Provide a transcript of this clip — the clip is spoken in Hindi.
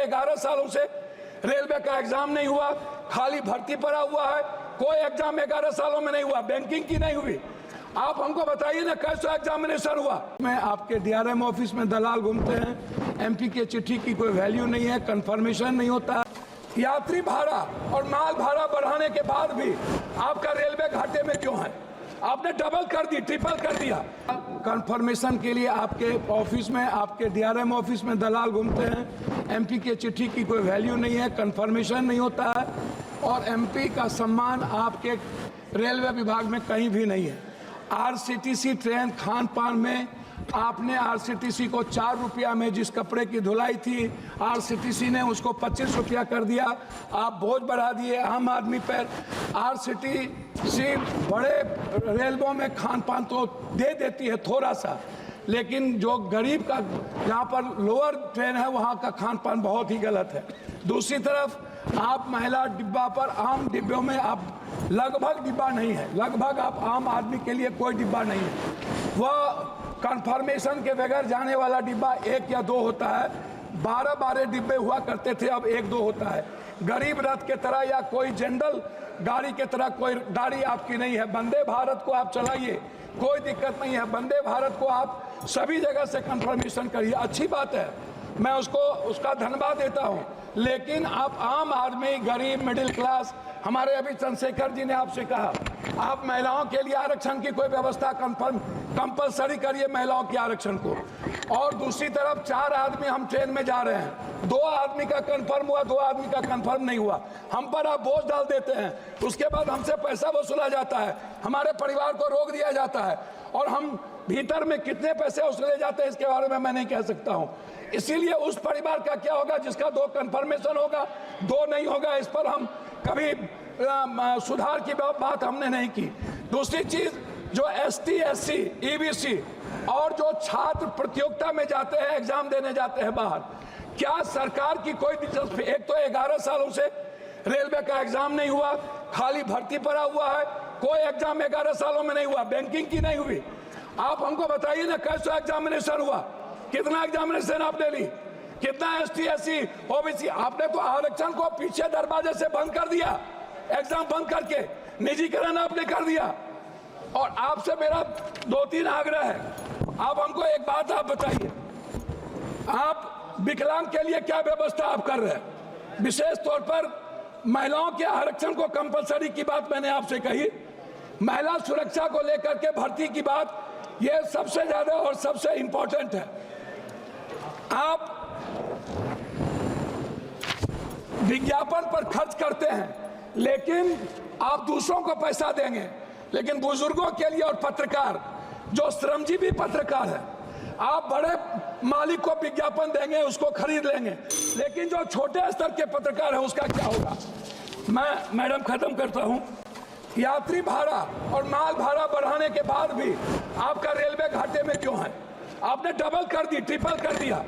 11 सालों से रेलवे का एग्जाम नहीं हुआ, खाली भर्ती पड़ा हुआ है। कोई एग्जाम 11 सालों में नहीं हुआ, बैंकिंग की नहीं हुई। आप हमको बताइए ना कैसा एग्जामिनेशन हुआ। मैं आपके डीआरएम ऑफिस में दलाल घूमते हैं, एमपी के चिट्ठी की कोई वैल्यू नहीं है, कंफर्मेशन नहीं होता। यात्री भाड़ा और माल भाड़ा बढ़ाने के बाद भी आपका रेलवे घाटे में क्यों है? आपने डबल कर दी, ट्रिपल कर दिया। कंफर्मेशन के लिए आपके ऑफिस में, आपके डीआरएम ऑफिस में दलाल घूमते हैं, एमपी के चिट्ठी की कोई वैल्यू नहीं है, कंफर्मेशन नहीं होता है और एमपी का सम्मान आपके रेलवे विभाग में कहीं भी नहीं है। आरसीटीसी ट्रेन खान पान में आपने आरसीटीसी को 4 रुपया में जिस कपड़े की धुलाई थी, आरसीटीसी ने उसको 25 रुपया कर दिया। आप बोझ बढ़ा दिए आम आदमी पर। आरसीटीसी बड़े रेलवों में खान पान तो दे देती है थोड़ा सा, लेकिन जो गरीब का जहाँ पर लोअर ट्रेन है वहाँ का खान पान बहुत ही गलत है। दूसरी तरफ आप महिला डिब्बा पर, आम डिब्बों में आप लगभग डिब्बा नहीं है, लगभग आप आम आदमी के लिए कोई डिब्बा नहीं है। वह कंफर्मेशन के बगैर जाने वाला डिब्बा 1 या 2 होता है। 12 डिब्बे हुआ करते थे, अब 1-2 होता है। गरीब रथ के तरह या कोई जनरल गाड़ी के तरह कोई गाड़ी आपकी नहीं है। वंदे भारत को आप चलाइए, कोई दिक्कत नहीं है। वंदे भारत को आप सभी जगह से कंफर्मेशन करिए, अच्छी बात है, मैं उसका धन्यवाद देता हूं। लेकिन आप आम आदमी, गरीब, मिडिल क्लास, हमारे अभी चंद्रशेखर जी ने आपसे कहा आप महिलाओं के लिए आरक्षण की कोई व्यवस्था कंपलसरी करिए, महिलाओं के आरक्षण को। और दूसरी तरफ 4 आदमी हम ट्रेन में जा रहे हैं, 2 आदमी का कंफर्म हुआ, 2 आदमी का कंफर्म नहीं हुआ, हम पर आप बोझ डाल देते हैं। उसके बाद हमसे पैसा वसूला जाता है, हमारे परिवार को रोक दिया जाता है और हम भीतर में कितने पैसे वसूले जाते हैं इसके बारे में मैं नहीं कह सकता हूं। इसीलिए उस परिवार का क्या होगा जिसका 2 कंफर्मेशन होगा, 2 नहीं होगा, इस पर हम कभी सुधार की बात हमने नहीं की। दूसरी चीज, जो एसटी, एससी, ईबीसी और जो छात्र प्रतियोगिता में जाते हैं, एग्जाम देने जाते हैं बाहर, क्या सरकार की कोई दिलचस्पी? एक तो 11 सालों से रेलवे का एग्जाम नहीं हुआ, खाली भर्ती पड़ा हुआ है। कोई एग्जाम 11 सालों में नहीं हुआ, बैंकिंग की नहीं हुई। आप हमको बताइए ना कैसा एग्जामिनेशन हुआ, कितना एग्जामिनेशन आपने ली, कितना एसटी, एससी, ओबीसी? आपने तो आरक्षण को पीछे दरवाजे से बंद कर दिया, एग्जाम बंद करके निजीकरण आपने कर दिया। और आपसे मेरा 2-3 आग्रह है, आप हमको एक बात आप बताइए, आप विकलांग के लिए क्या व्यवस्था आप कर रहे हैं? विशेष तौर पर महिलाओं के आरक्षण को कंपलसरी की बात मैंने आपसे कही, महिला सुरक्षा को लेकर के भर्ती की बात, ये सबसे ज्यादा और सबसे इंपॉर्टेंट है। आप विज्ञापन पर खर्च करते हैं, लेकिन आप दूसरों को पैसा देंगे, लेकिन बुजुर्गों के लिए और पत्रकार, जो श्रमजीवी पत्रकार है, आप बड़े मालिक को विज्ञापन देंगे, उसको खरीद लेंगे, लेकिन जो छोटे स्तर के पत्रकार हैं उसका क्या होगा? मैं मैडम खत्म करता हूं। यात्री भाड़ा और माल भाड़ा बढ़ाने के बाद भी आपका रेलवे घाटे में क्यों है? आपने डबल कर दी, ट्रिपल कर दिया।